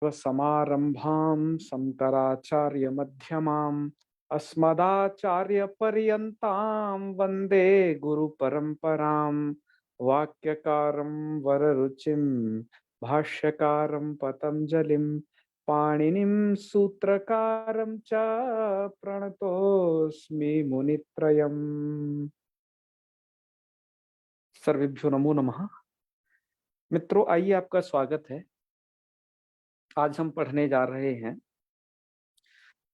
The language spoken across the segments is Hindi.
समारंभां शंकराचार्यमध्यमाम् अस्मदाचार्यपर्यन्तां वन्दे गुरुपरम्पराम्। वाक्यकारं वररुचिं भाष्यकारं पतञ्जलिं पाणिनिं सूत्रकारं च प्रणतोऽस्मि मुनित्रयम्। सर्वेभ्यो नमो नमः। मित्रों, आइए, आपका स्वागत है। आज हम पढ़ने जा रहे हैं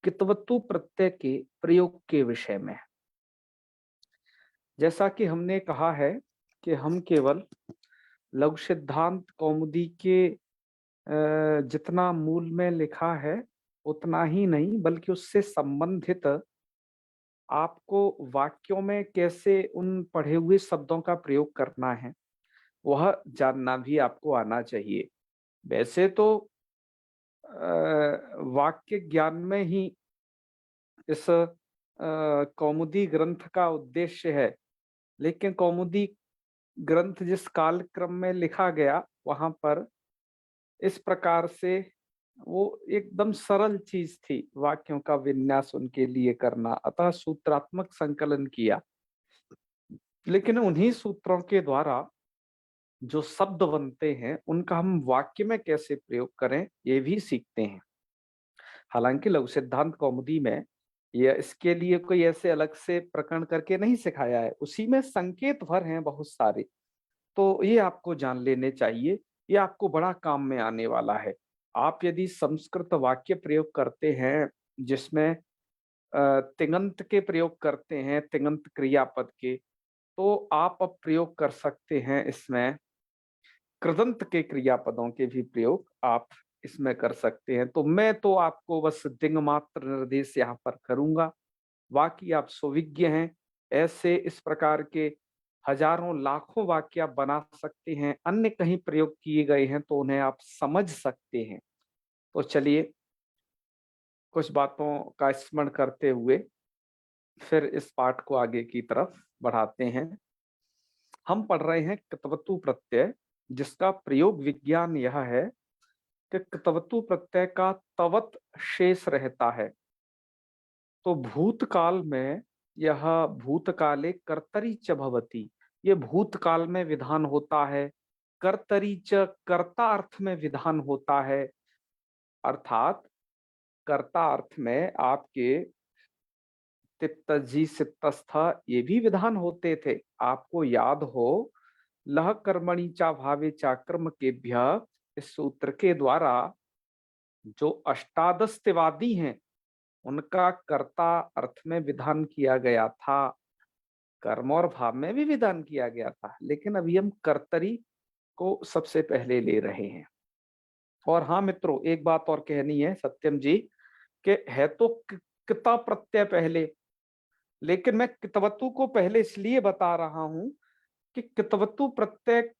कितवत्तु प्रत्यय के प्रयोग के विषय में। जैसा कि हमने कहा है कि हम केवल लघु सिद्धांत कौमुदी के जितना मूल में लिखा है उतना ही नहीं, बल्कि उससे संबंधित आपको वाक्यों में कैसे उन पढ़े हुए शब्दों का प्रयोग करना है वह जानना भी आपको आना चाहिए। वैसे तो वाक्य ज्ञान में ही इस कौमुदी ग्रंथ का उद्देश्य है, लेकिन कौमुदी ग्रंथ जिस कालक्रम में लिखा गया वहां पर इस प्रकार से वो एकदम सरल चीज थी वाक्यों का विन्यास उनके लिए करना, अतः सूत्रात्मक संकलन किया। लेकिन उन्हीं सूत्रों के द्वारा जो शब्द बनते हैं उनका हम वाक्य में कैसे प्रयोग करें ये भी सीखते हैं। हालांकि लघु सिद्धांत कौमुदी में यह इसके लिए कोई ऐसे अलग से प्रकरण करके नहीं सिखाया है, उसी में संकेत भर हैं बहुत सारे, तो ये आपको जान लेने चाहिए। ये आपको बड़ा काम में आने वाला है। आप यदि संस्कृत वाक्य प्रयोग करते हैं जिसमें तिङंत के प्रयोग करते हैं, तिङंत क्रियापद के, तो आप अब प्रयोग कर सकते हैं इसमें कृदंत के क्रियापदों के भी प्रयोग आप इसमें कर सकते हैं। तो मैं तो आपको बस दिंग मात्र निर्देश यहाँ पर करूंगा, बाकी आप सुविज्ञ हैं। ऐसे इस प्रकार के हजारों लाखों वाक्य आप बना सकते हैं, अन्य कहीं प्रयोग किए गए हैं तो उन्हें आप समझ सकते हैं। तो चलिए कुछ बातों का स्मरण करते हुए फिर इस पाठ को आगे की तरफ बढ़ाते हैं। हम पढ़ रहे हैं कृतवतु प्रत्यय, जिसका प्रयोग विज्ञान यह है कि कृतवतु प्रत्यय का तवत शेष रहता है। तो भूतकाल में यह भूतकाले कर्तरी च भवति, ये भूतकाल में विधान होता है। कर्तरी च कर्ता अर्थ में विधान होता है, अर्थात कर्ता अर्थ में आपके तिप्तजी सित्तस्थ ये भी विधान होते थे। आपको याद हो, लह कर्मणि चा भावे चा कर्म केभ्य, इस सूत्र के द्वारा जो अष्टादशवादी हैं उनका कर्ता अर्थ में विधान किया गया था, कर्म और भाव में भी विधान किया गया था, लेकिन अभी हम कर्तरी को सबसे पहले ले रहे हैं। और हाँ मित्रों, एक बात और कहनी है सत्यम जी, कि है तो किता प्रत्यय पहले, लेकिन मैं कितवतु को पहले इसलिए बता रहा हूं कि कितवतु प्रत्यय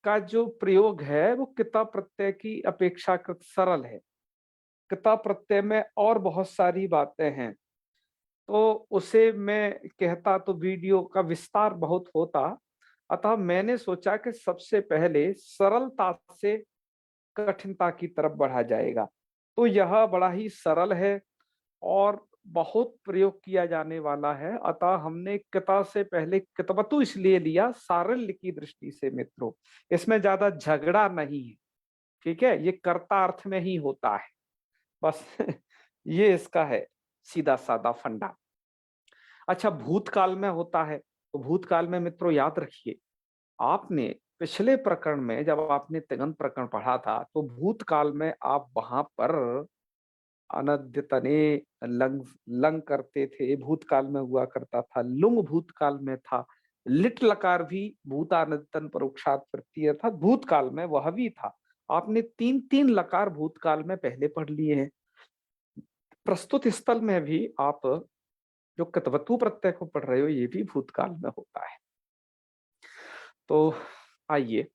का जो प्रयोग है वो किता प्रत्यय की अपेक्षाकृत सरल है। किता प्रत्यय में और बहुत सारी बातें हैं, तो उसे मैं कहता तो वीडियो का विस्तार बहुत होता, अतः मैंने सोचा कि सबसे पहले सरलता से कठिनता की तरफ बढ़ा जाएगा। तो यह बड़ा ही सरल है और बहुत प्रयोग किया जाने वाला है, अतः हमने किता से पहले कितवतु इसलिए लिया सारल्य की दृष्टि से। मित्रों, इसमें ज्यादा झगड़ा नहीं है, ठीक है, ये कर्ता अर्थ में ही होता है बस ये इसका है सीधा साधा फंडा। अच्छा, भूतकाल में होता है, तो भूतकाल में मित्रों याद रखिए, आपने पिछले प्रकरण में जब आपने तिङंत प्रकरण पढ़ा था तो भूतकाल में आप वहां पर अनद्यतने लंग लंग करते थे, भूतकाल में हुआ करता था, लुंग भूतकाल में था, लिट लकार भी भूतानद्यतन परोक्षात प्रत्यय था, भूतकाल में वह भी था। आपने तीन तीन लकार भूतकाल में पहले पढ़ लिए हैं। प्रस्तुत स्थल में भी आप जो कतवतु प्रत्यय को पढ़ रहे हो ये भी भूतकाल में होता है। तो आइए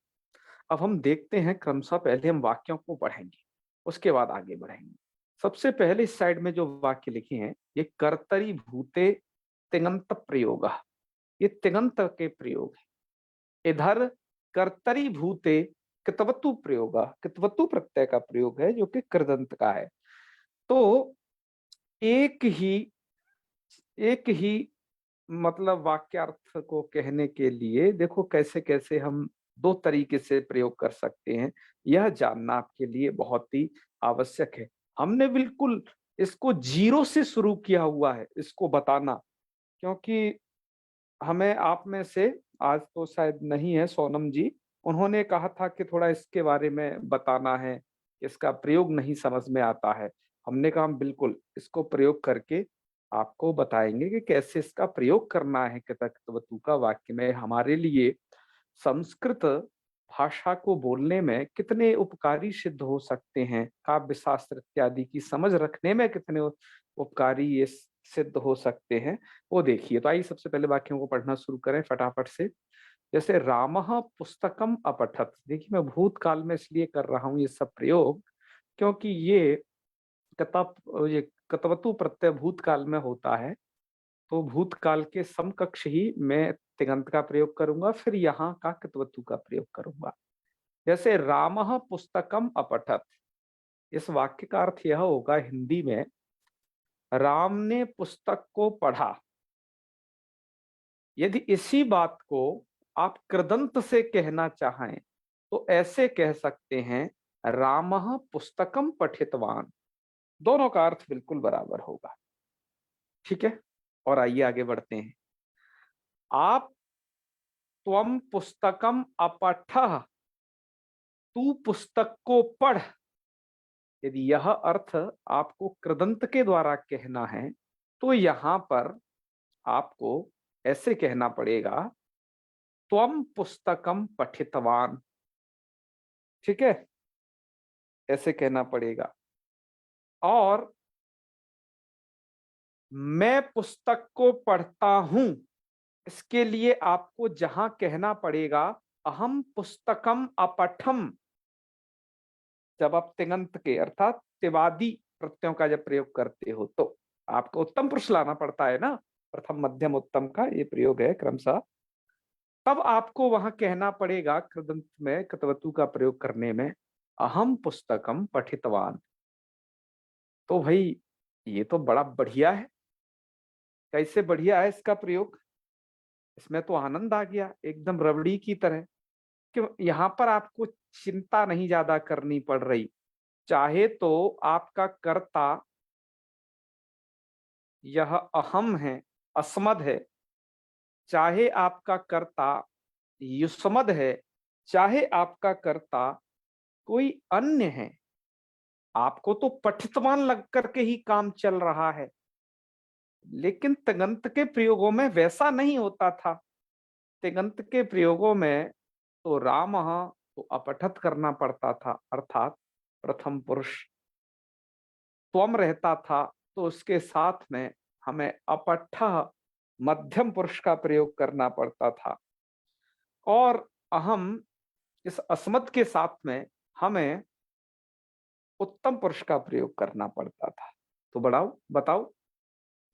अब हम देखते हैं, क्रमशः पहले हम वाक्यों को पढ़ेंगे, उसके बाद आगे बढ़ेंगे। सबसे पहले इस साइड में जो वाक्य लिखे हैं ये कर्तरी भूते तिङंत प्रयोग, ये तिङंत के प्रयोग है। इधर कर्तरी भूते कितवतु प्रयोग, कितवतु प्रत्यय का प्रयोग है जो कि कृदंत का है। तो एक ही एक ही मतलब वाक्यार्थ को कहने के लिए देखो कैसे कैसे हम दो तरीके से प्रयोग कर सकते हैं, यह जानना आपके लिए बहुत ही आवश्यक है। हमने बिल्कुल इसको जीरो से शुरू किया हुआ है इसको बताना, क्योंकि हमें आप में से आज तो शायद नहीं है सोनम जी, उन्होंने कहा था कि थोड़ा इसके बारे में बताना है, इसका प्रयोग नहीं समझ में आता है। हमने कहा हम बिल्कुल इसको प्रयोग करके आपको बताएंगे कि कैसे इसका प्रयोग करना है कृतज्ञवतु का वाक्य में। हमारे लिए संस्कृत भाषा को बोलने में कितने उपकारी सिद्ध हो सकते हैं, काव्य शास्त्र इत्यादि की समझ रखने में कितने उपकारी ये सिद्ध हो सकते हैं, वो देखिए। तो आइए सबसे पहले वाक्यों को पढ़ना शुरू करें फटाफट से। जैसे रामः पुस्तकम अपठत, देखिए मैं भूतकाल में इसलिए कर रहा हूं ये सब प्रयोग क्योंकि कतप ये कतवतु प्रत्यय भूतकाल में होता है, तो भूतकाल के समकक्ष ही मैं तिङंत का प्रयोग करूंगा, फिर यहाँ का कृतवतु का प्रयोग करूंगा। जैसे रामः पुस्तकम अपठत, इस वाक्य का अर्थ यह होगा हिंदी में, राम ने पुस्तक को पढ़ा। यदि इसी बात को आप कृदंत से कहना चाहें तो ऐसे कह सकते हैं, रामः पुस्तकम पठितवान। दोनों का अर्थ बिल्कुल बराबर होगा। ठीक है, और आइए आगे बढ़ते हैं। आप त्वम पुस्तकम अपठः, तू पुस्तक को पढ़। यदि यह अर्थ आपको कृदंत के द्वारा कहना है तो यहां पर आपको ऐसे कहना पड़ेगा, त्वम पुस्तकम पठितवान। ठीक है, ऐसे कहना पड़ेगा। और मैं पुस्तक को पढ़ता हूं, इसके लिए आपको जहां कहना पड़ेगा अहम पुस्तकम अपठम, जब आप तिङंत के अर्थात तिवादी प्रत्ययों का जब प्रयोग करते हो तो आपको उत्तम पुरुष लाना पड़ता है ना, प्रथम मध्यम उत्तम का ये प्रयोग है क्रमशः। तब आपको वहां कहना पड़ेगा कृदंत में कृतवतु का प्रयोग करने में, अहम पुस्तकम पठितवान। तो भाई ये तो बड़ा बढ़िया है। कैसे बढ़िया है इसका प्रयोग, इसमें तो आनंद आ गया एकदम रबड़ी की तरह। क्यों, यहाँ पर आपको चिंता नहीं ज्यादा करनी पड़ रही। चाहे तो आपका कर्ता यह अहम है, अस्मद है, चाहे आपका कर्ता युष्मद है, चाहे आपका कर्ता कोई अन्य है, आपको तो पठितवान लग करके ही काम चल रहा है। लेकिन तिङंत के प्रयोगों में वैसा नहीं होता था। तिङंत के प्रयोगों में तो राम तो अपठत करना पड़ता था, अर्थात प्रथम पुरुष त्वम रहता था, तो उसके साथ में हमें अपठ मध्यम पुरुष का प्रयोग करना पड़ता था। और अहम इस अस्मत् के साथ में हमें उत्तम पुरुष का प्रयोग करना पड़ता था। तो बताओ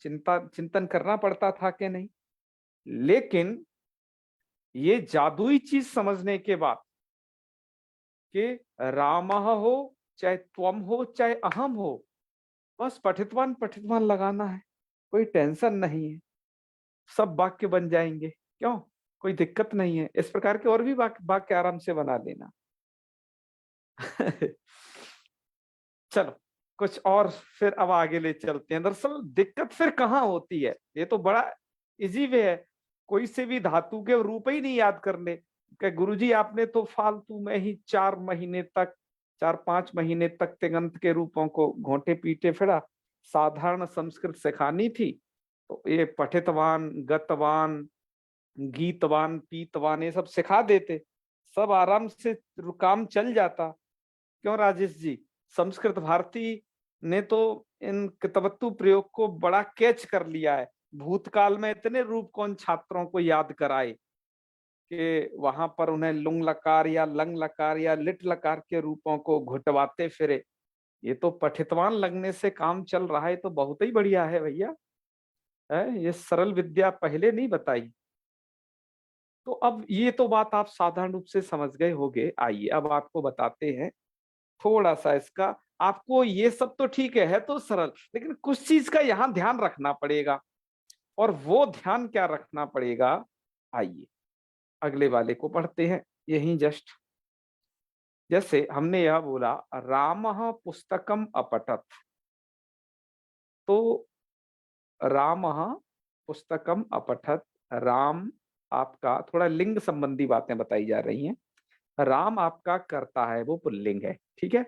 चिंतन करना पड़ता था कि नहीं। लेकिन ये जादुई चीज समझने के बाद कि राम हो चाहे त्वम हो चाहे अहम हो, बस पठितवान पठितवान लगाना है, कोई टेंशन नहीं है, सब वाक्य बन जाएंगे। क्यों, कोई दिक्कत नहीं है। इस प्रकार के और भी वाक्य आराम से बना लेना। चलो कुछ और फिर अब आगे ले चलते हैं। दरअसल दिक्कत फिर कहाँ होती है, ये तो बड़ा इजी वे है। कोई से भी धातु के रूप ही नहीं याद करने कि गुरुजी आपने तो फालतू में ही 4 महीने तक 4-5 महीने तक तिङंत के रूपों को घोंटे पीटे फिरा, साधारण संस्कृत सिखानी थी तो ये पठितवान गतवान गीतवान पीतवान ये सब सिखा देते, सब आराम से काम चल जाता। क्यों राजेश जी, संस्कृत भारती ने तो इन कितवत्तु प्रयोग को बड़ा कैच कर लिया है। भूतकाल में इतने रूप कौन छात्रों को याद कराए कि वहां पर उन्हें लुंग लकार या लंग लकार या लिट लकार के रूपों को घुटवाते फिरे। ये तो पठितवान लगने से काम चल रहा है, तो बहुत ही बढ़िया है भैया। है ये सरल विद्या पहले नहीं बताई। तो अब ये तो बात आप साधारण रूप से समझ गए होंगे। आइए अब आपको बताते हैं थोड़ा सा इसका। आपको ये सब तो ठीक है तो सरल, लेकिन कुछ चीज का यहाँ ध्यान रखना पड़ेगा। और वो ध्यान क्या रखना पड़ेगा, आइए अगले वाले को पढ़ते हैं यही जस्ट। जैसे हमने यह बोला रामः पुस्तकम अपठत, तो रामः पुस्तकम अपठत, राम आपका, थोड़ा लिंग संबंधी बातें बताई जा रही हैं। राम आपका कर्ता है, वो पुल्लिंग है, ठीक है।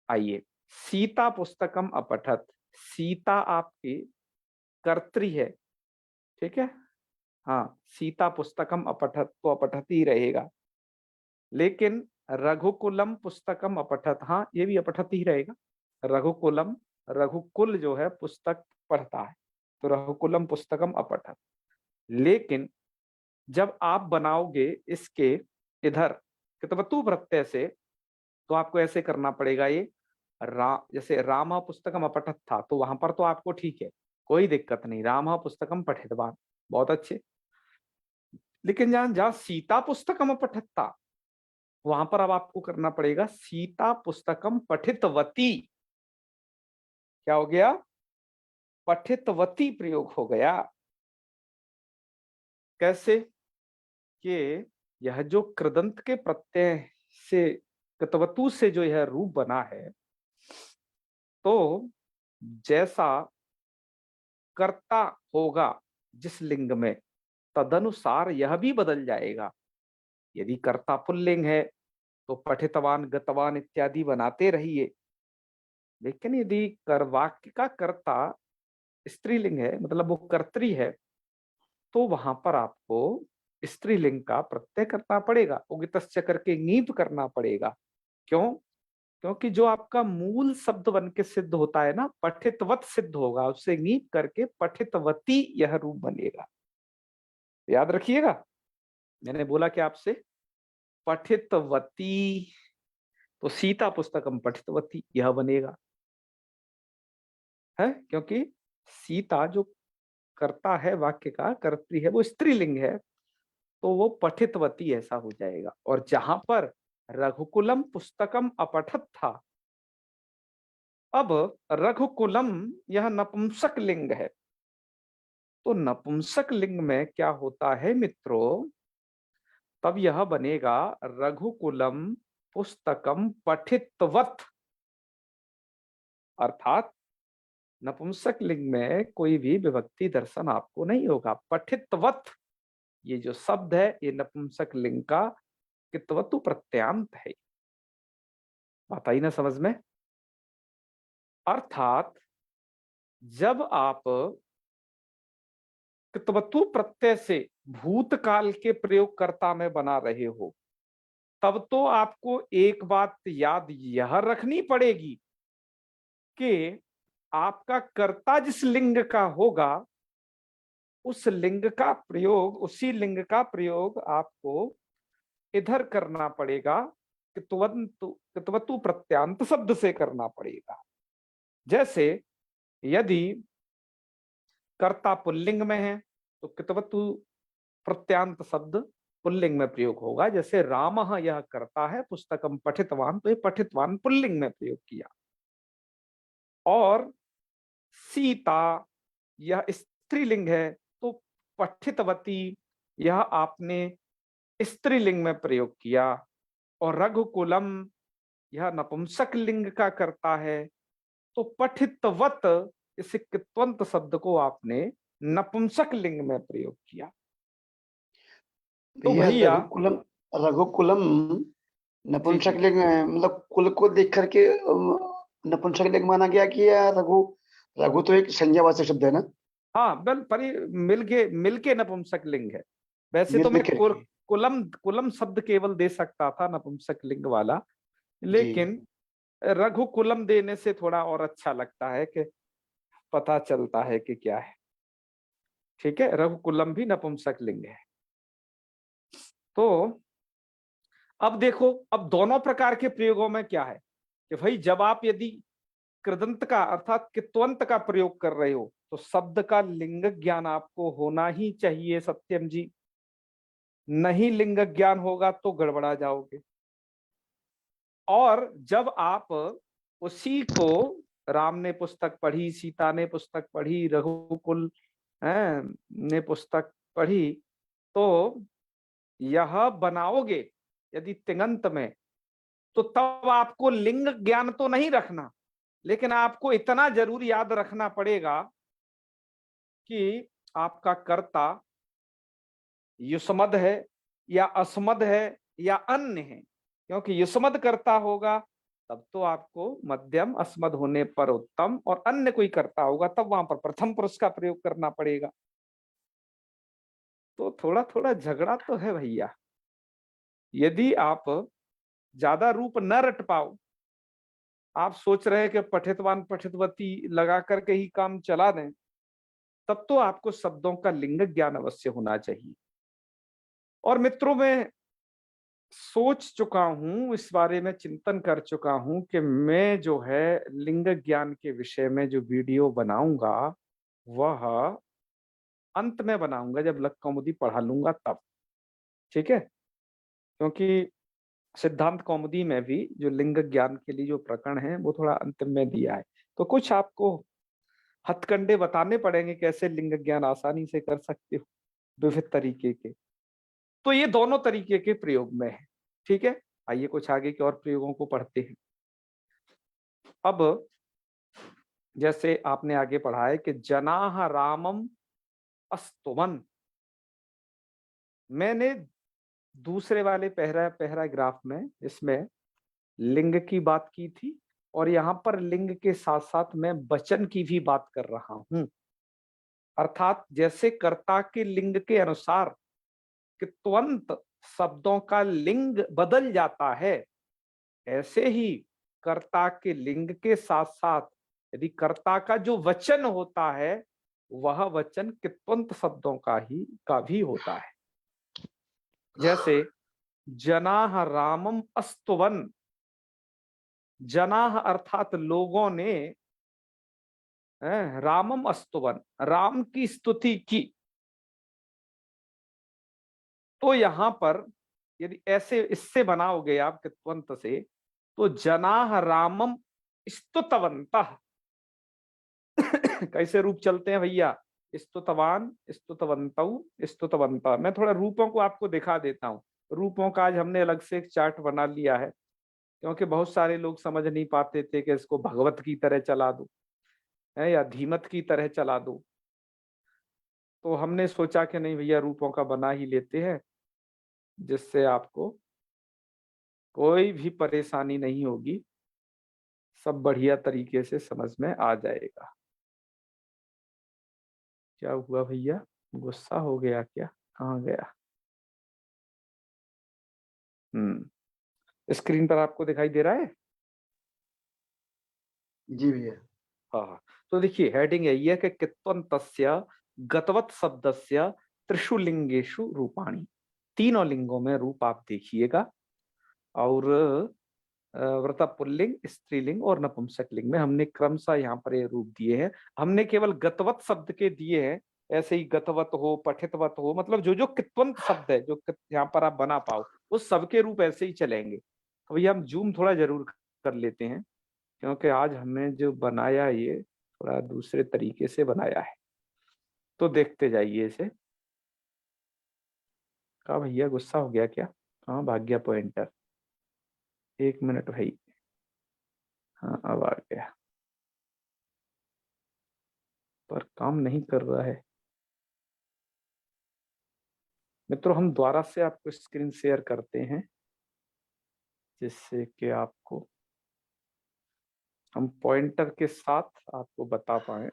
आइए सीता पुस्तकम अपठत, सीता आपकी कर्त्री है, ठीक है। हाँ सीता पुस्तकम अपठत तो अपठत ही रहेगा। लेकिन रघुकुलम पुस्तकम अपठत, हाँ ये भी अपठत ही रहेगा। रघुकुलम, रघुकुल जो है पुस्तक पढ़ता है, तो रघुकुलम पुस्तकम अपठत। लेकिन जब आप बनाओगे इसके इधर कितवतु प्रत्यय से, तो आपको ऐसे करना पड़ेगा। ये जैसे राम पुस्तकम अपठत था, तो वहां पर तो आपको ठीक है, कोई दिक्कत नहीं, राम पुस्तकम पठितवान, बहुत अच्छे। लेकिन जहां जहां सीता पुस्तकम अपठत था, वहां पर अब आपको करना पड़ेगा सीता पुस्तकम पठितवती। क्या हो गया, पठितवती प्रयोग हो गया। कैसे कि यह जो कृदंत के प्रत्यय से कृतवतु से जो यह रूप बना है, तो जैसा कर्ता होगा जिस लिंग में, तदनुसार यह भी बदल जाएगा। यदि कर्ता पुल्लिंग है तो पठितवान गतवान इत्यादि बनाते रहिए। लेकिन यदि कर वाक्य का कर्ता स्त्रीलिंग है, मतलब वो कर्त्री है, तो वहां पर आपको स्त्रीलिंग का प्रत्यय करना पड़ेगा, उगितस्य करके नीप करना पड़ेगा। क्यों? क्योंकि जो आपका मूल शब्द बन के सिद्ध होता है ना, पठितवत सिद्ध होगा, उससे नीप करके पठितवती यह रूप बनेगा। याद रखिएगा, मैंने बोला कि आपसे पठितवती, तो सीता पुस्तकम पठितवती यह बनेगा, है क्योंकि सीता जो कर्ता है, वाक्य का कर्त्री है, वो स्त्रीलिंग है, तो वो पठितवती ऐसा हो जाएगा। और जहां पर रघुकुलम पुस्तकम अपठत था, अब रघुकुलम यह नपुंसक लिंग है, तो नपुंसक लिंग में क्या होता है मित्रों, तब यह बनेगा रघुकुलम पुस्तकम पठितवत। अर्थात नपुंसक लिंग में कोई भी विभक्ति दर्शन आपको नहीं होगा। पठितवत ये जो शब्द है, ये नपुंसक लिंग का कितवतु प्रत्यांत है। बात आई ना समझ में? अर्थात जब आप कितवतु प्रत्यय से भूतकाल के प्रयोगकर्ता में बना रहे हो, तब तो आपको एक बात याद यह रखनी पड़ेगी कि आपका कर्ता जिस लिंग का होगा, उस लिंग का प्रयोग, उसी लिंग का प्रयोग आपको इधर करना पड़ेगा, कितवंतु कितवतु प्रत्यांत शब्द से करना पड़ेगा। जैसे यदि कर्ता पुल्लिंग में है, तो कितवतु प्रत्यांत शब्द पुल्लिंग में प्रयोग होगा। जैसे रामः यह कर्ता है, पुस्तकम पठितवान, तो ये पठितवान पुल्लिंग में प्रयोग किया। और सीता यह स्त्रीलिंग है, तो पठितवती यह आपने स्त्रीलिंग में प्रयोग किया। और रघुकुलम यह नपुंसक लिंग का करता है, तो पठितवत इस कित्वंत शब्द को आपने नपुंसक लिंग में प्रयोग किया। तो भैया भैया रघुकुलम, रघुकुलम जी नपुंसक जी, लिंग मतलब कुल को देख करके नपुंसक लिंग माना गया कि या रघु, रघु तो एक संज्ञावाचक शब्द है ना, हाँ बल परि मिलके नपुंसक लिंग है। वैसे तो मिल मैं करके। कुलम कुलम शब्द केवल दे सकता था नपुंसक लिंग वाला, जी लेकिन रघुकुलम देने से थोड़ा और अच्छा लगता है कि पता चलता है कि क्या है। ठीक है, रघुकुलम भी नपुंसक लिंग है। तो अब देखो, अब दोनों प्रकार के प्रयोगों में क्या है कि भाई जब आप यदि कृदंत का अर्थात कित्वंत का प्रयोग कर रहे हो, तो शब्द का लिंग ज्ञान आपको होना ही चाहिए, सत्यम जी। नहीं लिंग ज्ञान होगा तो गड़बड़ा जाओगे। और जब आप उसी को, राम ने पुस्तक पढ़ी, सीता ने पुस्तक पढ़ी, रघुकुल ने पुस्तक पढ़ी, तो यह बनाओगे यदि तिङंत में, तो तब आपको लिंग ज्ञान तो नहीं रखना, लेकिन आपको इतना जरूर याद रखना पड़ेगा कि आपका कर्ता युष्मद है या अस्मद है या अन्य है। क्योंकि युष्मद कर्ता होगा तब तो आपको मध्यम, अस्मद होने पर उत्तम, और अन्य कोई कर्ता होगा तब वहां पर प्रथम पुरुष का प्रयोग करना पड़ेगा। तो थोड़ा थोड़ा झगड़ा तो है भैया। यदि आप ज्यादा रूप न रट पाओ, आप सोच रहे हैं कि पठितवान पठितवती लगा करके ही काम चला दें, तब तो आपको शब्दों का लिंग ज्ञान अवश्य होना चाहिए। और मित्रों, मैं सोच चुका हूं, इस बारे में चिंतन कर चुका हूं कि मैं जो है लिंग ज्ञान के विषय में जो वीडियो बनाऊंगा वह अंत में बनाऊंगा, जब लक कौमुदी पढ़ा लूंगा तब। ठीक है? क्योंकि सिद्धांत कौमुदी में भी जो लिंग ज्ञान के लिए जो प्रकरण है वो थोड़ा अंतिम में दिया है, तो कुछ आपको हथकंडे बताने पड़ेंगे कैसे लिंग ज्ञान आसानी से कर सकते हो विविध तरीके के। तो ये दोनों तरीके के प्रयोग में है। ठीक है, आइए कुछ आगे के और प्रयोगों को पढ़ते हैं। अब जैसे आपने आगे पढ़ा है कि जनाह रामम अस्तुवन, मैंने दूसरे वाले पैराग्राफ में इसमें लिंग की बात की थी, और यहां पर लिंग के साथ साथ मैं वचन की भी बात कर रहा हूं। अर्थात जैसे कर्ता के लिंग के अनुसार कित्वंत शब्दों का लिंग बदल जाता है, ऐसे ही कर्ता के लिंग के साथ साथ यदि कर्ता का जो वचन होता है वह वचन कित्वंत शब्दों का भी होता है। जैसे जनाह रामम अस्तुवन, जनाह अर्थात लोगों ने रामम अस्तुवन, राम की स्तुति की। तो यहां पर यदि ऐसे इससे बनाओगे आप कित्वंत से, तो जनाह रामम स्तुतवंतः कैसे रूप चलते हैं भैया? स्तुतवान, स्तुतवंतौ, स्तुतवंता। मैं थोड़ा रूपों को आपको दिखा देता हूँ। रूपों का आज हमने अलग से एक चार्ट बना लिया है, क्योंकि बहुत सारे लोग समझ नहीं पाते थे कि इसको भगवत की तरह चला दो है या धीमत की तरह चला दो। तो हमने सोचा कि नहीं भैया, रूपों का बना ही लेते हैं, जिससे आपको कोई भी परेशानी नहीं होगी, सब बढ़िया तरीके से समझ में आ जाएगा। क्या हुआ भैया, गुस्सा हो गया क्या? कहाँ गया? स्क्रीन पर आपको दिखाई दे रहा है? जी भैया। हाँ हाँ। तो देखिए हेडिंग यही है कि कित्वन्तस्य गतवत शब्दस्य त्रिषु लिंगेषु रूपाणि। तीनों लिंगों में रूप आप देखिएगा, और वृता पुल्लिंग, स्त्रीलिंग और नपुंसक लिंग में हमने क्रमशः यहाँ पर ये रूप दिए हैं। हमने केवल गतवत शब्द के दिए हैं, ऐसे ही गतवत हो, पठितवत हो, मतलब जो जो कित्वंत शब्द है जो यहाँ पर आप बना पाओ, उस सबके रूप ऐसे ही चलेंगे। तो भैया हम जूम थोड़ा जरूर कर लेते हैं, क्योंकि आज हमने जो बनाया ये थोड़ा दूसरे तरीके से बनाया है। तो देखते जाइए इसे। कहा भैया गुस्सा हो गया क्या? हाँ, भाग गया पॉइंटर। एक मिनट भाई। हाँ, अब आ गया, पर काम नहीं कर रहा है। मित्रों, हम दोबारा से आपको स्क्रीन शेयर करते हैं, जिससे कि आपको हम पॉइंटर के साथ आपको बता पाए।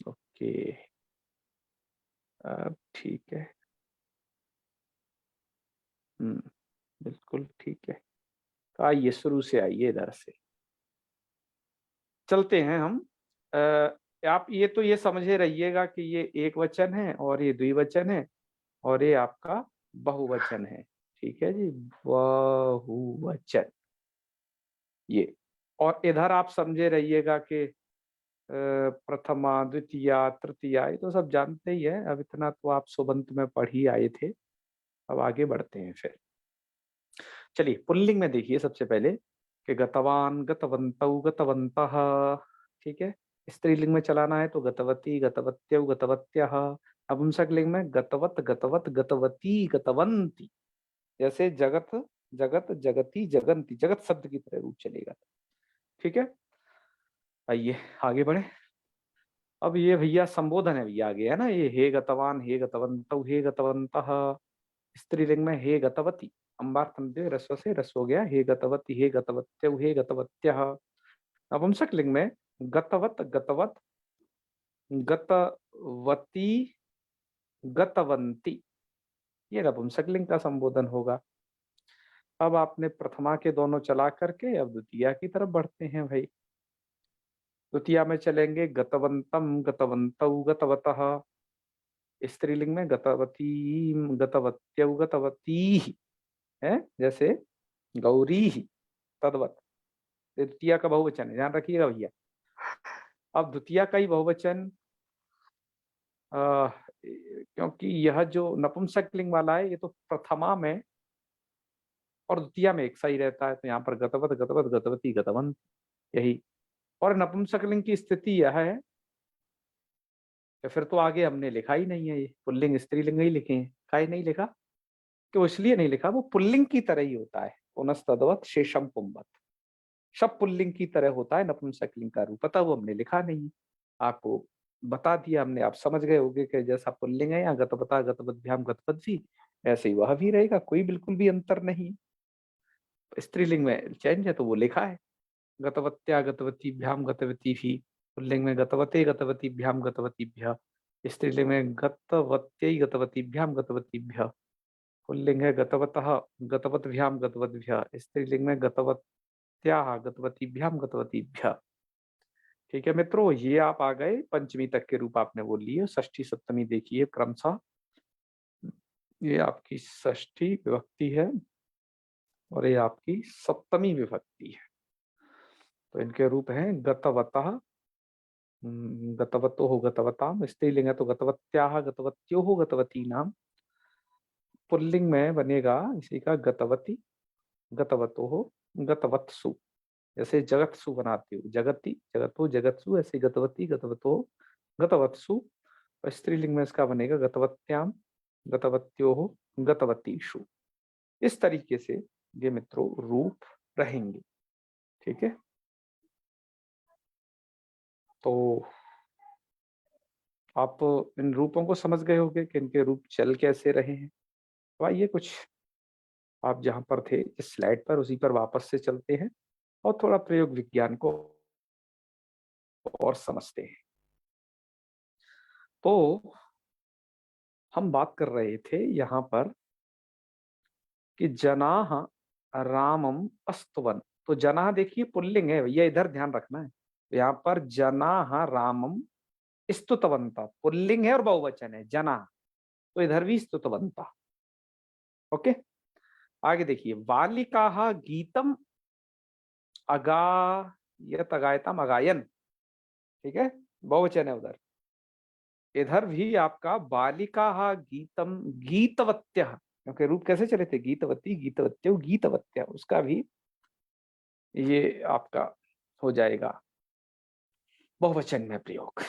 ओके, अब ठीक है। बिल्कुल ठीक है। आइए शुरू से, आइए इधर से चलते हैं हम। आप ये समझे रहिएगा कि ये एक वचन है और ये द्विवचन है और ये आपका बहुवचन है। ठीक है जी, बहुवचन ये। और इधर आप समझे रहिएगा कि प्रथमा, द्वितीया, तृतीया, ये तो सब जानते ही है। अब इतना तो आप सुबंत में पढ़ ही आए थे। अब आगे बढ़ते हैं फिर। चलिए पुल्लिंग में देखिए सबसे पहले कि गतवान, गतवन्तौ, गतवन्तः। ठीक है। स्त्रीलिंग में चलाना है तो गतवती, गतवत्यौ, गतवत्यः। नपुंसकलिंग में गतवत, गतवत, गतवती, गतवंती। जैसे जगत, जगत, जगती, जगंती, जगत शब्द की तरह रूप चलेगा। ठीक है। आइए आगे बढ़े। अब ये भैया संबोधन है भैया, आगे है ना ये, हे गतवान, हे गतवन्तौ, हे गतवन्तः। स्त्रीलिंग में हे गतवती, अंबार्थन्ते रस्व से रस हो गया, हे गतवती, हे गतवत्यौ, हे गतवत्यः। नपुंसक लिंग में गतवत, गतवत, गतवती, गतवंती, ये नपुंसक लिंग का संबोधन होगा। अब आपने प्रथमा के दोनों चला करके अब द्वितीया की तरफ बढ़ते हैं भाई। द्वितीया में चलेंगे गतवंतम, गतवन्तौ, गतवतः। स्त्रीलिंग में गतवती, गतवत्यौ, गतवती है, जैसे गौरी तद्वत। द्वितीया का बहुवचन है, ध्यान रखिएगा भैया। अब द्वितीया का ही बहुवचन, क्योंकि यह जो नपुंसक लिंग वाला है ये तो प्रथमा में और द्वितीया में एक सा ही रहता है, तो यहाँ पर गतवत, गतवत, गतवती, गतवंत, यही। और नपुंसक लिंग की स्थिति यह है कि फिर तो आगे हमने लिखा ही नहीं है, ये पुल्लिंग स्त्रीलिंग ही लिखे हैं। काहे नहीं लिखा? कि वो इसलिए नहीं लिखा, वो पुल्लिंग की तरह ही होता है। पुनस्तद्वत शेषम पुंबत, सब पुल्लिंग की तरह होता है नपुंसक लिंग का रूप, पता वो हमने लिखा नहीं है। आपको बता दिया हमने, आप समझ गए होंगे कि जैसा पुल्लिंग है यहाँ गतवता, गतवद्भ्याम, गतवद्भि, ऐसे ही वह भी रहेगा, कोई बिल्कुल भी अंतर नहीं। स्त्रीलिंग में चेंज है तो वो लिखा है, गतवत्या, गतवतीभ्याम, गतवतीभि। पुल्लिंग में गतवते, गतवतीभ्याम, गतवतीभ्य। स्त्रीलिंग में गतवत्यै, गतवतीभ्याम, गतवतीभ्य। पुल्लिंग है गतवतः, गतवद्भ्याम, गतवद्भ्य। स्त्रीलिंग में गतवत्याः, गतवतीभ्याम, गतवतीभ्य। ठीक है मित्रों, ये आप आ गए पंचमी तक के रूप आपने वो लिए। षष्ठी सप्तमी देखिए क्रमशः, ये आपकी षष्ठी विभक्ति है और ये आपकी सप्तमी विभक्ति है। तो इनके रूप हैं गतवतः, गतवतो, गतवताम। स्त्रीलिंग है तो गतवत्याः, गतवत्योः, गतवतीनाम। पुल्लिंग में बनेगा इसी का गतवती, गतवतोः, गतवत्सु। जैसे जगतसु बनाती हूँ, जगति, जगतो, जगतसु, ऐसे गतवती, गतवतो, गतवत्सु। और स्त्रीलिंग में इसका बनेगा गतवत्याम, गतवत्योः, गतवतीषु। इस तरीके से ये मित्रों रूप रहेंगे। ठीक है। तो आप इन रूपों को समझ गए होंगे कि इनके रूप चल कैसे रहे हैं। तो आइए कुछ, आप जहां पर थे इस स्लाइड पर उसी पर वापस से चलते हैं और थोड़ा प्रयोग विज्ञान को और समझते हैं। तो हम बात कर रहे थे यहाँ पर कि जनाह रामम अस्तवन। तो जनाह देखिए पुल्लिंग है भैया, इधर ध्यान रखना है। तो यहाँ पर जनाह रामम स्तुतवंता, पुल्लिंग है और बहुवचन है जना, तो इधर भी स्तुतवंता। ओके। आगे देखिए, बालिका गीतम अगायत, अगायतम, अगायन। ठीक है, बहुवचन है उधर। इधर भी आपका बालिका गीतम, गीतवत्य, क्योंकि रूप कैसे चले थे, गीतवती, गीतवत्यो, गीतवत्या, उसका भी ये आपका हो जाएगा बहुवचन में प्रयोग।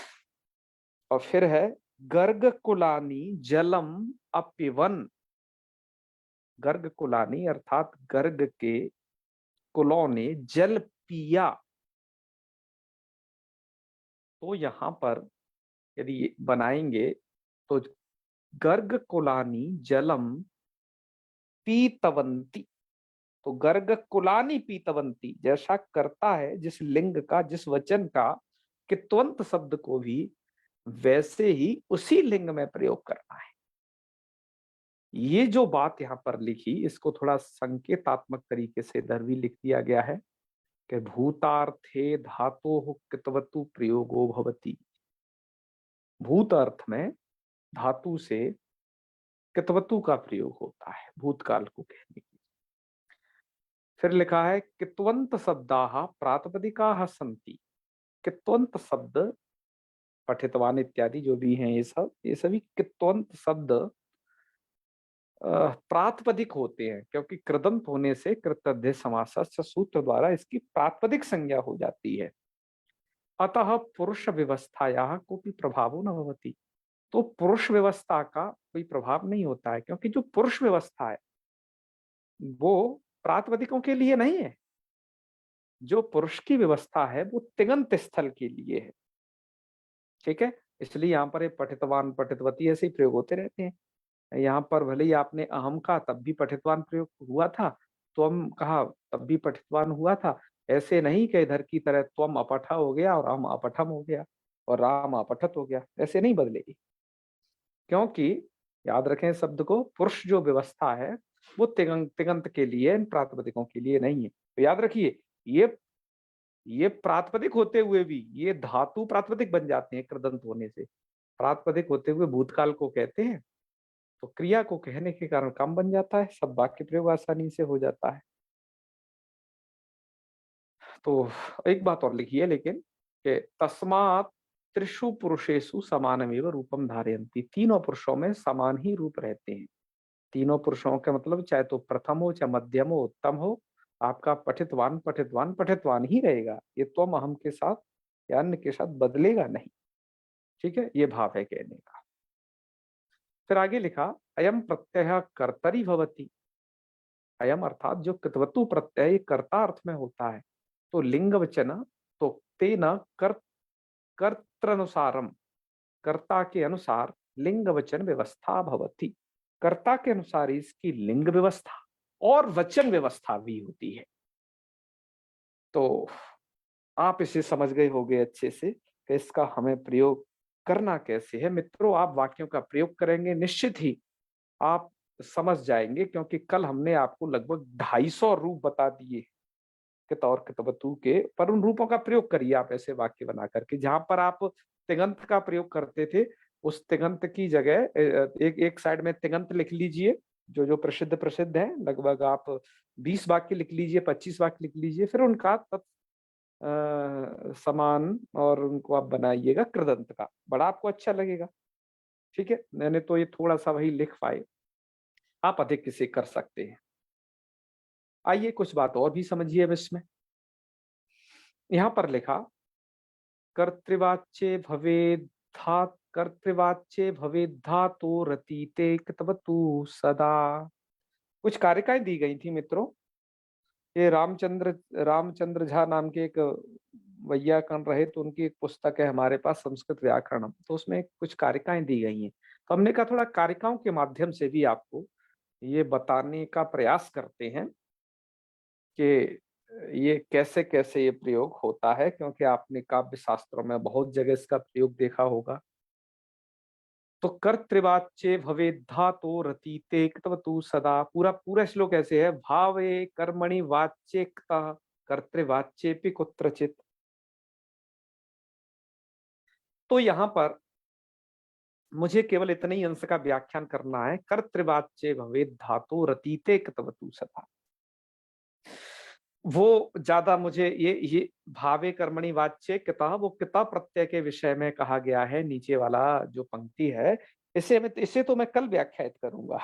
और फिर है गर्ग कुलानी जलम अपिवन। गर्ग कुलानी अर्थात गर्ग के कुलों ने जल पिया। तो यहां पर यदि बनाएंगे तो गर्ग कुलानी जलम पीतवंती। तो गर्ग कुलानी पीतवंती जैसा करता है जिस लिंग का, जिस वचन का कित्वंत शब्द को भी वैसे ही उसी लिंग में प्रयोग करना है। ये जो बात यहाँ पर लिखी इसको थोड़ा संकेतात्मक तरीके से इधर भी लिख दिया गया है कि भूतार्थे धातोः कृतवतु प्रयोगो भवति। भूत अर्थ में धातु से कृतवतु का प्रयोग होता है भूतकाल को कहने के लिए। फिर लिखा है कित्वंत शब्दाः प्रातिपदिकाः सन्ति। कित्वंत शब्द, पठितवान इत्यादि जो भी हैं ये सभी कित्वंत शब्द प्रातिपदिक होते हैं, क्योंकि कृदंत होने से कृतध्य समासस्य सूत्र द्वारा इसकी प्रातिपदिक संज्ञा हो जाती है। अतः पुरुष व्यवस्थाया कोई प्रभावो न भवति। तो पुरुष व्यवस्था का कोई प्रभाव नहीं होता है, क्योंकि जो पुरुष व्यवस्था है वो प्रातिपदिकों के लिए नहीं है। जो पुरुष की व्यवस्था है वो तिङंत स्थल के लिए है। ठीक है, इसलिए यहाँ पर पठितवान पठितवती ऐसे ही प्रयोग होते रहते हैं। यहाँ पर भले ही आपने अहम कहा तब भी पठितवान प्रयोग हुआ था, त्वम कहा तब भी पठितवान हुआ था। ऐसे नहीं कि इधर की तरह त्वम अपठा हो गया और अहम अपठम हो गया और राम अपठत हो गया, ऐसे नहीं बदलेगी। क्योंकि याद रखें शब्द को, पुरुष जो व्यवस्था है वो तिगंत तिगंत के लिए, इन प्रातिपदिकों के लिए नहीं है। तो याद रखिए, ये प्रातिपदिक होते हुए भी ये धातु प्रातिपदिक बन जाते हैं कृदंत होने से। प्रातिपदिक होते हुए भूतकाल को कहते हैं, तो क्रिया को कहने के कारण काम बन जाता है, सब वाक्य प्रयोग आसानी से हो जाता है। तो एक बात और लिखी है लेकिन, कि तस्मात् त्रिषु पुरुषेषु समानमेव रूपम धारयन्ति। तीनों पुरुषों में समान ही रूप रहते हैं। तीनों पुरुषों का मतलब चाहे तो प्रथम हो, चाहे मध्यम हो, उत्तम हो, आपका पठितवान पठितवान पठितवान ही रहेगा। ये त्वम अहम के साथ या अन्य के साथ बदलेगा नहीं। ठीक है, ये भाव है कहने का। फिर आगे लिखा, अयम प्रत्यय कर्तरी भवति। अयम अर्थात जो कृतवतु प्रत्यय कर्ता अर्थ में होता है, तो लिंग वचन, तो तेन कर्तृनुसारम, कर्ता के अनुसार लिंग वचन व्यवस्था भवति। कर्ता के अनुसार इसकी लिंग व्यवस्था और वचन व्यवस्था भी होती है। तो आप इसे समझ गए होंगे अच्छे से कि इसका हमें प्रयोग करना कैसे है। मित्रों, आप वाक्यों का प्रयोग करेंगे निश्चित ही आप समझ जाएंगे, क्योंकि कल हमने आपको लगभग 250 रूप बता दिए कित और कितवतु के, पर उन रूपों का प्रयोग करिए आप ऐसे वाक्य बना करके। जहां पर आप तिगंत का प्रयोग करते थे, उस तिगंत की जगह एक एक साइड में तिगंत लिख लीजिए, जो जो प्रसिद्ध प्रसिद्ध है। लगभग आप 20 वाक्य लिख लीजिए, 25 वाक्य लिख लीजिए, फिर उनका समान और उनको आप बनाइएगा कृदंत का, बड़ा आपको अच्छा लगेगा। ठीक है, मैंने तो ये थोड़ा सा वही लिख पाए, आप अधिक किसे कर सकते हैं। आइए कुछ बात और भी समझिए अब इसमें। यहां पर लिखा, कर्तृवाच्ये भवेद्धा, कर्तृवाच्ये भवेद्धातो रतीते कृतवतु सदा। कुछ कारिकाएं दी गई थी मित्रों। ये रामचंद्र झा नाम के एक वैयाकरण रहे, तो उनकी एक पुस्तक है हमारे पास, संस्कृत व्याकरणम, तो उसमें कुछ कारिकाएं दी गई हैं। तो हमने कहा थोड़ा कारिकाओं के माध्यम से भी आपको ये बताने का प्रयास करते हैं कि ये कैसे कैसे ये प्रयोग होता है, क्योंकि आपने काव्य शास्त्रों में बहुत जगह इसका प्रयोग देखा होगा। तो कर्तृवाच्ये भवेद्धातो रतीते कृतवतु सदा, पूरा पूरा श्लोक ऐसे है, भावे कर्मणि वाच्ये कर्तृवाच्येपि कुत्रचित। तो यहां पर मुझे केवल इतने ही अंश का व्याख्यान करना है। कर्तृवाच्ये भवेद्धातो रतीते कृतवतु सदा, वो ज्यादा मुझे ये भावे कर्मणि वाच्य किता, वो किता प्रत्यय के विषय में कहा गया है। नीचे वाला जो पंक्ति है, इसे तो मैं कल व्याख्यात करूंगा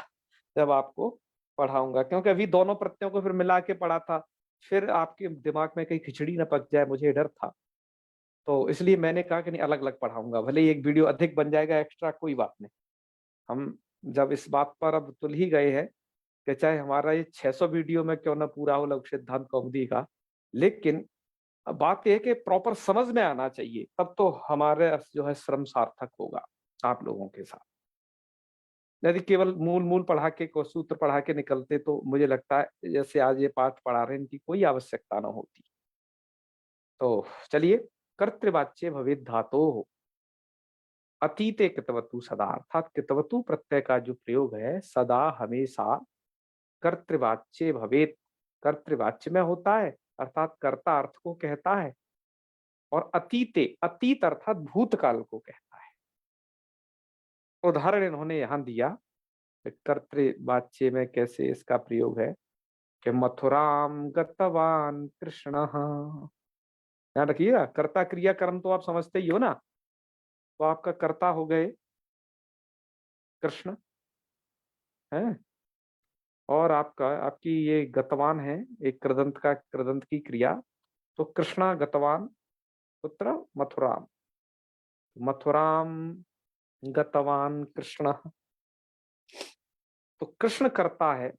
जब आपको पढ़ाऊंगा, क्योंकि अभी दोनों प्रत्ययों को फिर मिला के पढ़ा था, फिर आपके दिमाग में कहीं खिचड़ी न पक जाए, मुझे डर था। तो इसलिए मैंने कहा कि नहीं, अलग अलग पढ़ाऊंगा। भले ही एक वीडियो अधिक बन जाएगा एक्स्ट्रा, कोई बात नहीं। हम जब इस बात पर अब तुल ही गए हैं कि चाहे हमारा ये 600 वीडियो में क्यों ना पूरा हो लघु सिद्धांत कौमुदी का, लेकिन अब बात यह है कि प्रॉपर समझ में आना चाहिए, तब तो हमारे जो है श्रम सार्थक होगा आप लोगों के साथ। यदि केवल मूल मूल पढ़ा के को सूत्र पढ़ा के निकलते, तो मुझे लगता है जैसे आज ये पाठ पढ़ा रहे हैं, इनकी कोई आवश्यकता न होती। तो चलिए, कर्तृवाच्य भवेद धातो अतीते कृतवतु सदा, अर्थात कृतवतु प्रत्यय का जो प्रयोग है सदा हमेशा कर्तृवाच्य भवेत, कर्तृवाच्य में होता है, अर्थात कर्ता अर्थ को कहता है, और अतीते, अतीत अर्थात भूतकाल को कहता है। उदाहरण इन्होंने यहां दिया कर्तृवाच्य में कैसे इसका प्रयोग है, कि मथुराम गतवान कृष्ण, ध्यान रखिएगा, कर्ता क्रिया कर्म तो आप समझते ही हो ना। तो आपका कर्ता हो गए कृष्ण है, और आपका आपकी ये गतवान है, एक कृदंत का, कृदंत की क्रिया। तो कृष्णा गतवान पुत्र मथुराम, मथुराम गतवान कृष्ण। तो कृष्ण करता है,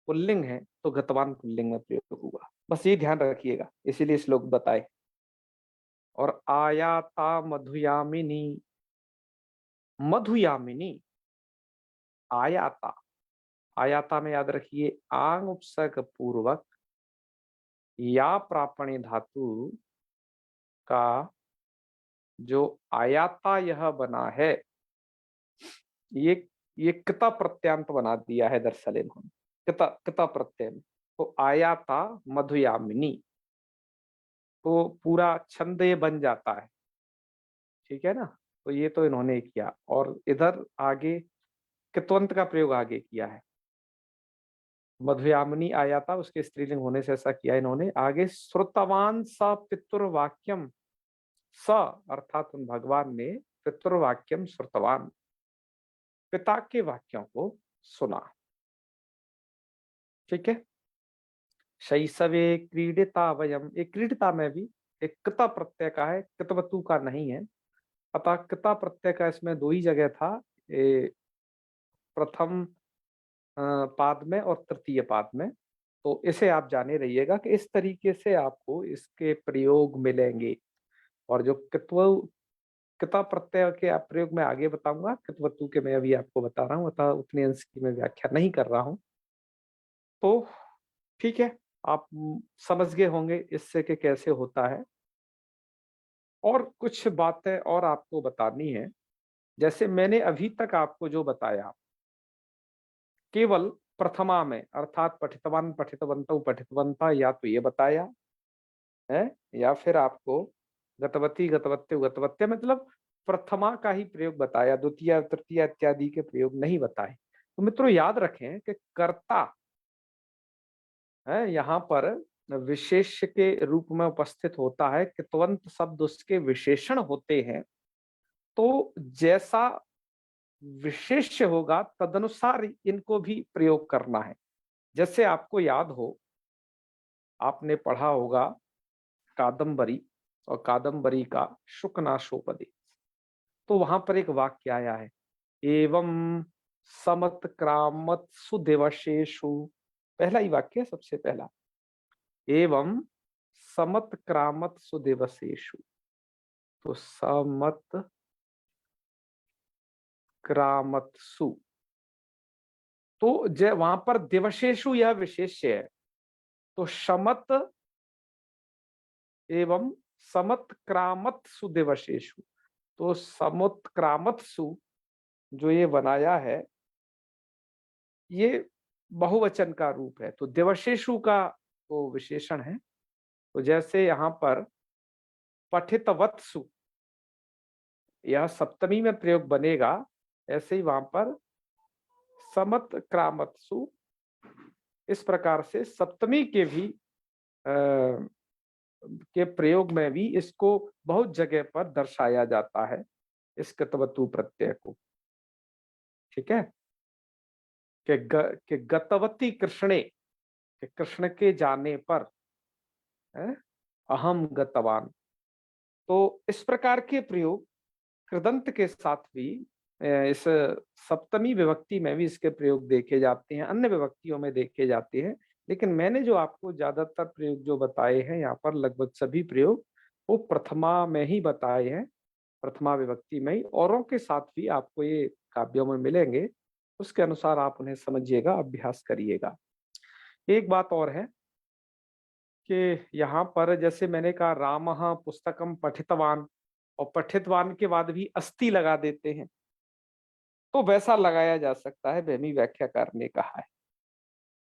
पुल्लिंग है, तो गतवान पुल्लिंग में प्रयोग हुआ, बस ये ध्यान रखिएगा, इसीलिए श्लोक बताए। और आयाता मधुयामिनी, मधुयामिनी आयाता, आयाता में याद रखिए आंग उपसर्ग पूर्वक या प्रापणी धातु का जो आयाता यह बना है, ये ये किता प्रत्यांत बना दिया है दरअसल इन्होंने, किता किता प्रत्यय में। तो आयाता मधुयामिनी, तो पूरा छंद ये बन जाता है, ठीक है ना। तो ये तो इन्होंने किया, और इधर आगे कित्वंत का प्रयोग आगे किया है। मधुयामिनी आया था, उसके स्त्रीलिंग होने से ऐसा किया इन्होंने। आगे श्रुतवान स पितुर्वाक्यम, स अर्थात उन भगवान ने पितुर्वाक्यम श्रुतवान, पिता के वाक्यों को सुना, ठीक है। शैशवे क्रीडिता वयम, एक क्रीडिता में भी एक किता प्रत्यय का है, कितवतु का नहीं है। अतः किता प्रत्यय का इसमें दो ही जगह था, प्रथम पाद में और तृतीय पाद में। तो इसे आप जाने रहिएगा कि इस तरीके से आपको इसके प्रयोग मिलेंगे। और जो किता प्रत्यय के प्रयोग में आगे बताऊंगा, कितवतु के मैं अभी आपको बता रहा हूँ, अतः उतने अंश की मैं व्याख्या नहीं कर रहा हूँ। तो ठीक है, आप समझ गए होंगे इससे कि कैसे होता है। और कुछ बातें और आपको बतानी है, जैसे मैंने अभी तक आपको जो बताया, केवल प्रथमा में अर्थात पठितवान पठितवंतौ पठितवंता, या तो ये बताया है, या फिर आपको गतवती गतवत्य गतवत्य मतलब प्रथमा का ही प्रयोग बताया, द्वितीय तृतीय इत्यादि के प्रयोग नहीं बताए। तो मित्रों याद रखें कि कर्ता है यहाँ पर विशेष के रूप में उपस्थित होता है, कित्वंत शब्द उसके विशेषण होते हैं। तो जैसा विशेष्य होगा तदनुसार इनको भी प्रयोग करना है। जैसे आपको याद हो, आपने पढ़ा होगा कादम्बरी, और कादम्बरी का शुकनाशोपदेश, तो वहां पर एक वाक्य आया है, एवं समत्क्रामत सुदिवसेषु, पहला ही वाक्य है सबसे पहला, एवं समत्क्रामत सुदिवसेषु। तो समत्क्रामत्सु, तो जय वहां पर दिवसेषु यह विशेष्य है, तो शमत एवं समत्क्रामत्सु दिवसेषु। तो समुत्क्रामत्सु जो ये बनाया है, ये बहुवचन का रूप है, तो दिवसेषु का वो विशेषण है। तो जैसे यहाँ पर पठितवत्सु, यह सप्तमी में प्रयोग बनेगा, ऐसे ही वहां पर समत्क्रामत्सु, इस प्रकार से सप्तमी के भी के प्रयोग में भी इसको बहुत जगह पर दर्शाया जाता है, इस कतवतु प्रत्यय को, ठीक है। कि गतवती कृष्णे, कि कृष्ण के जाने पर है, अहम गतवान। तो इस प्रकार के प्रयोग कृदंत के साथ भी इस सप्तमी विभक्ति में भी इसके प्रयोग देखे जाते हैं, अन्य विभक्तियों में देखे जाते हैं। लेकिन मैंने जो आपको ज्यादातर प्रयोग जो बताए हैं यहाँ पर, लगभग सभी प्रयोग वो प्रथमा में ही बताए हैं, प्रथमा विभक्ति में ही। औरों के साथ भी आपको ये काव्यों में मिलेंगे, उसके अनुसार आप उन्हें समझिएगा, अभ्यास करिएगा। एक बात और है कि यहाँ पर जैसे मैंने कहा रामः पुस्तकम पठितवान, और पठितवान के बाद भी अस्ति लगा देते हैं, तो वैसा लगाया जा सकता है, वहमी व्याख्याकार ने कहा है।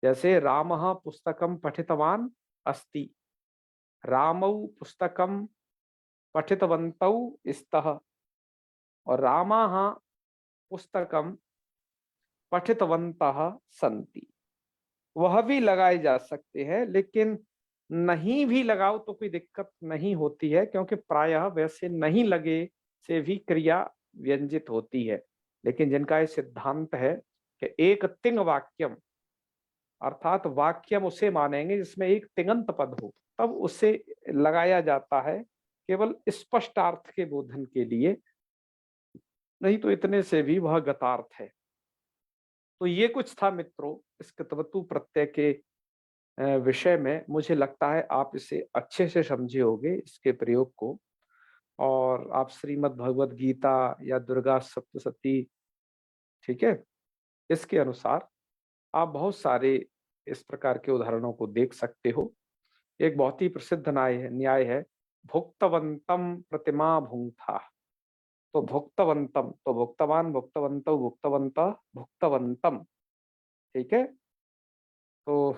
जैसे रामः पुस्तकम पठितवान अस्ति, रामौ पुस्तकम पठितवन्तौ स्तः, और रामाः पुस्तकम पठितवन्तः सन्ति, वह भी लगाए जा सकते हैं। लेकिन नहीं भी लगाओ तो कोई दिक्कत नहीं होती है, क्योंकि प्रायः वैसे नहीं लगे से भी क्रिया व्यंजित होती है। लेकिन जिनका ये सिद्धांत है कि एक तिंग वाक्यम, अर्थात वाक्यम उसे मानेंगे जिसमें एक तिङंत पद हो, तब उसे लगाया जाता है केवल स्पष्ट अर्थ के बोधन के लिए, नहीं तो इतने से भी वह गतार्थ है। तो ये कुछ था मित्रों इस कृतवतु प्रत्यय के विषय में। मुझे लगता है आप इसे अच्छे से समझे होंगे इसके प्रयोग को, और आप श्रीमद् भगवद गीता या दुर्गा सप्तशती, ठीक है, इसके अनुसार आप बहुत सारे इस प्रकार के उदाहरणों को देख सकते हो। एक बहुत ही प्रसिद्ध न्याय है, भुक्तवंतम प्रतिमा भुंक्था। तो भुक्तवंतम तो भुक्तवान, भुक्तवंत, भुक्तवंत, भुक्तवंतम, ठीक है। तो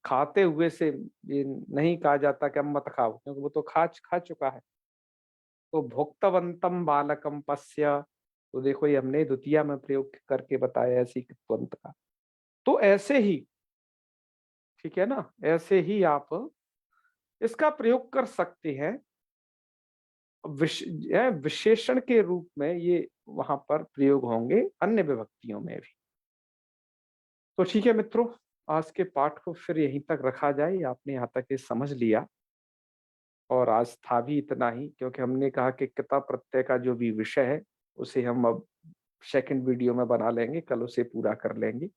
खाते हुए से ये नहीं कहा जाता कि अब मत खाओ, क्योंकि वो तो खा चुका है। तो भुक्तवंतम बालकम पश्य, तो देखो ये हमने द्वितीया में प्रयोग करके बताया ऐसी कृतवंत का। तो ऐसे ही, ठीक है ना, ऐसे ही आप इसका प्रयोग कर सकते हैं विशेषण के रूप में, ये वहां पर प्रयोग होंगे अन्य विभक्तियों में भी। तो ठीक है मित्रों, आज के पाठ को फिर यहीं तक रखा जाए। आपने यहाँ तक ये समझ लिया, और आज था भी इतना ही, क्योंकि हमने कहा कि किता प्रत्यय का जो भी विषय है उसे हम अब सेकंड वीडियो में बना लेंगे, कल उसे पूरा कर लेंगे।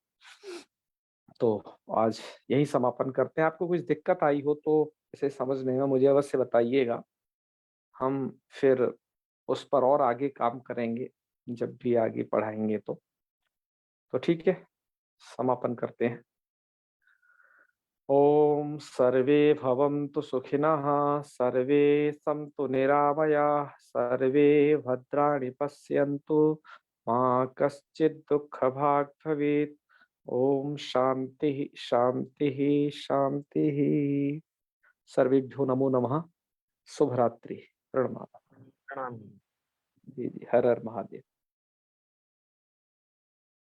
तो आज यही समापन करते हैं। आपको कुछ दिक्कत आई हो तो इसे समझने में मुझे अवश्य बताइएगा, हम फिर उस पर और आगे काम करेंगे जब भी आगे पढ़ाएंगे। तो ठीक है, समापन करते हैं। ओम सर्वे भवन्तु सुखिनः, सर्वे सन्तु निरामयाः, सर्वे भद्राणि पश्यन्तु, मा कश्चित् दुःखभाग् भवेत्। ओम शांति शांति शांति। सर्वेभ्यो नमो नमः। शुभ रात्रि। प्रणमाम। प्रणाम। जी जी, हर हर महादेव।